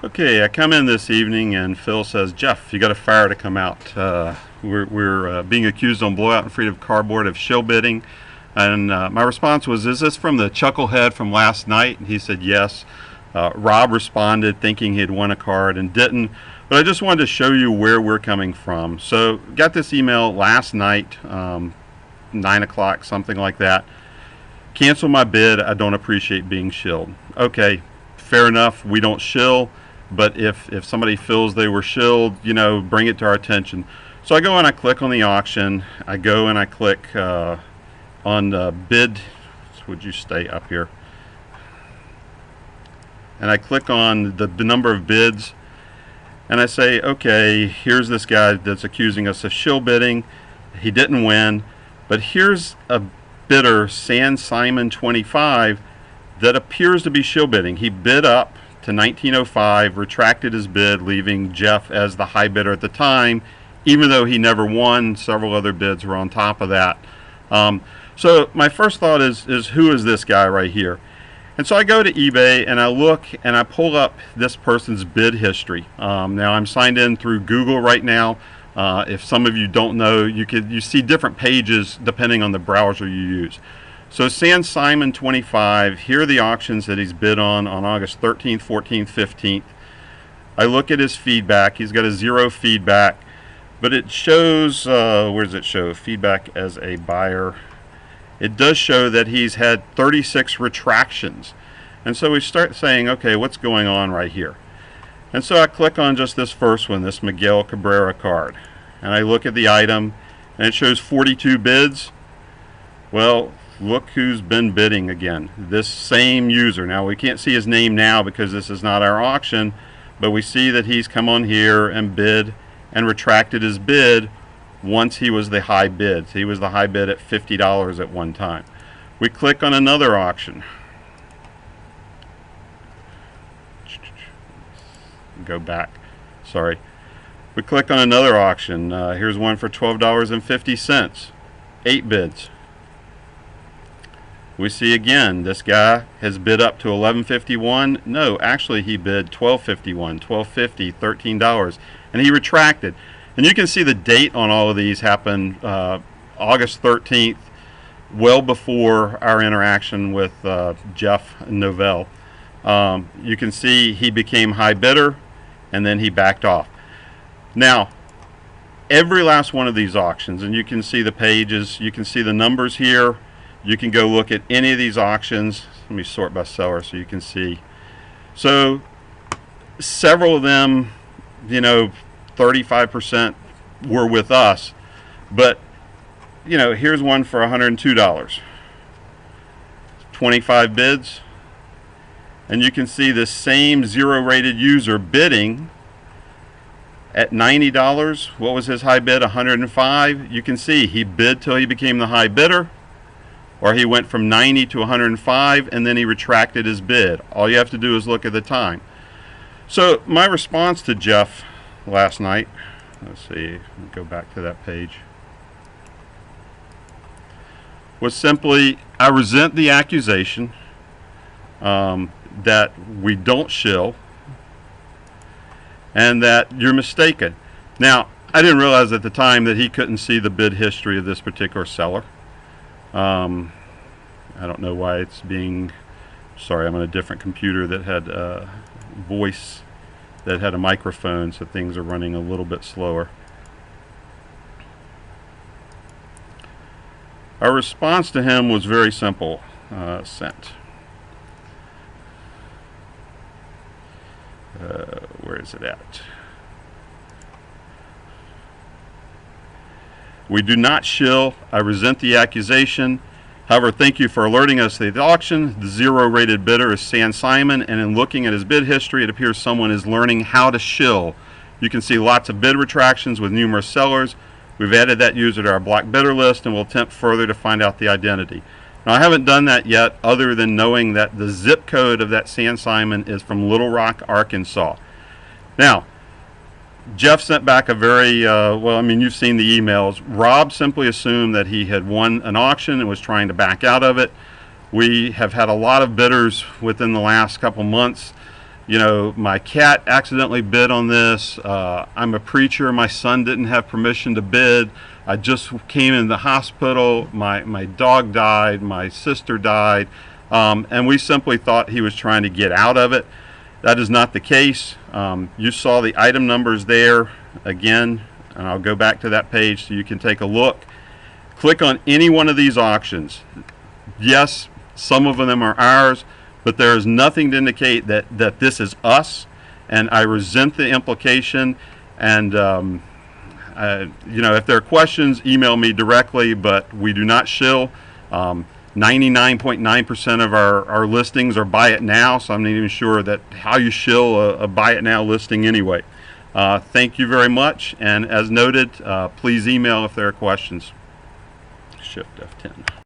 Okay, I come in this evening and Phil says, Jeff, you got a fire to come out. We're being accused on Blowout and Freedom Cardboard of shill bidding. And my response was, is this from the chucklehead from last night? And he said, yes. Rob responded thinking he'd won a card and didn't. But I just wanted to show you where we're coming from. So got this email last night, 9 o'clock, something like that. Cancel my bid. I don't appreciate being shilled. Okay, fair enough. We don't shill. But if somebody feels they were shilled, bring it to our attention. So I go and I click on the auction. I go and I click on the bid. Would you stay up here? And I click on the number of bids. And I say, okay, here's this guy that's accusing us of shill bidding. He didn't win. But here's a bidder, San Simon 25, that appears to be shill bidding. He bid up to 1905, retracted his bid, leaving Jeff as the high bidder at the time, even though he never won. Several other bids were on top of that. So my first thought is who is this guy right here? And so I go to eBay and I look and I pull up this person's bid history. Now I'm signed in through Google right now. If some of you don't know, you see different pages depending on the browser you use. So San Simon 25, here are the auctions that he's bid on August 13th, 14th, 15th. I look at his feedback. He's got a 0 feedback, but it shows, where does it show? Feedback as a buyer. It does show that he's had 36 retractions. And so we start saying, okay, what's going on right here? And so I click on just this first one, this Miguel Cabrera card. And I look at the item, and it shows 42 bids. Well, look who's been bidding again. This same user. Now we can't see his name now because this is not our auction, but we see that he's come on here and bid and retracted his bid once he was the high bid. He was the high bid at $50 at one time. We click on another auction. Go back. Sorry. We click on another auction. Here's one for $12.50. 8 bids. We see again, this guy has bid up to $11.51. No, actually he bid $12.51, $12.50, $13, and he retracted. And you can see the date on all of these happened August 13th, well before our interaction with Jeff Novell. You can see he became high bidder, and then he backed off. Now, every last one of these auctions, and you can see the pages, you can see the numbers here. You can go look at any of these auctions. Let me sort by seller so you can see. So several of them, 35% were with us. But, here's one for $102. 25 bids. And you can see the same 0 rated user bidding at $90. What was his high bid? $105. You can see he bid till he became the high bidder, or he went from 90 to 105 and then he retracted his bid. All you have to do is look at the time. So my response to Jeff last night, let's see, go back to that page, was simply, I resent the accusation that we don't shill and that you're mistaken. Now, I didn't realize at the time that he couldn't see the bid history of this particular seller. I don't know why it's being, sorry, I'm on a different computer that had voice, that had a microphone, so things are running a little bit slower. Our response to him was very simple. Sent. Where is it at? We do not shill. I resent the accusation. However, thank you for alerting us to the auction. The 0 rated bidder is San Simon, and in looking at his bid history, it appears someone is learning how to shill. You can see lots of bid retractions with numerous sellers. We've added that user to our block bidder list and will attempt further to find out the identity. Now, I haven't done that yet, other than knowing that the zip code of that San Simon is from Little Rock, Arkansas. Now, Jeff sent back a very, you've seen the emails. Rob simply assumed that he had won an auction and was trying to back out of it. We have had a lot of bidders within the last couple months, you know, my cat accidentally bid on this. I'm a preacher. My son didn't have permission to bid. I just came in the hospital. My dog died. My sister died. And we simply thought he was trying to get out of it. That is not the case. You saw the item numbers there again, and I'll go back to that page so you can take a look. Click on any one of these auctions. Yes, some of them are ours, but there is nothing to indicate that this is us, and I resent the implication. And you know, if there are questions, email me directly, but we do not shill. 99.9% of our listings are buy it now, so I'm not even sure that how you shill a buy it now listing anyway. Thank you very much, and as noted, please email if there are questions. Shift F10.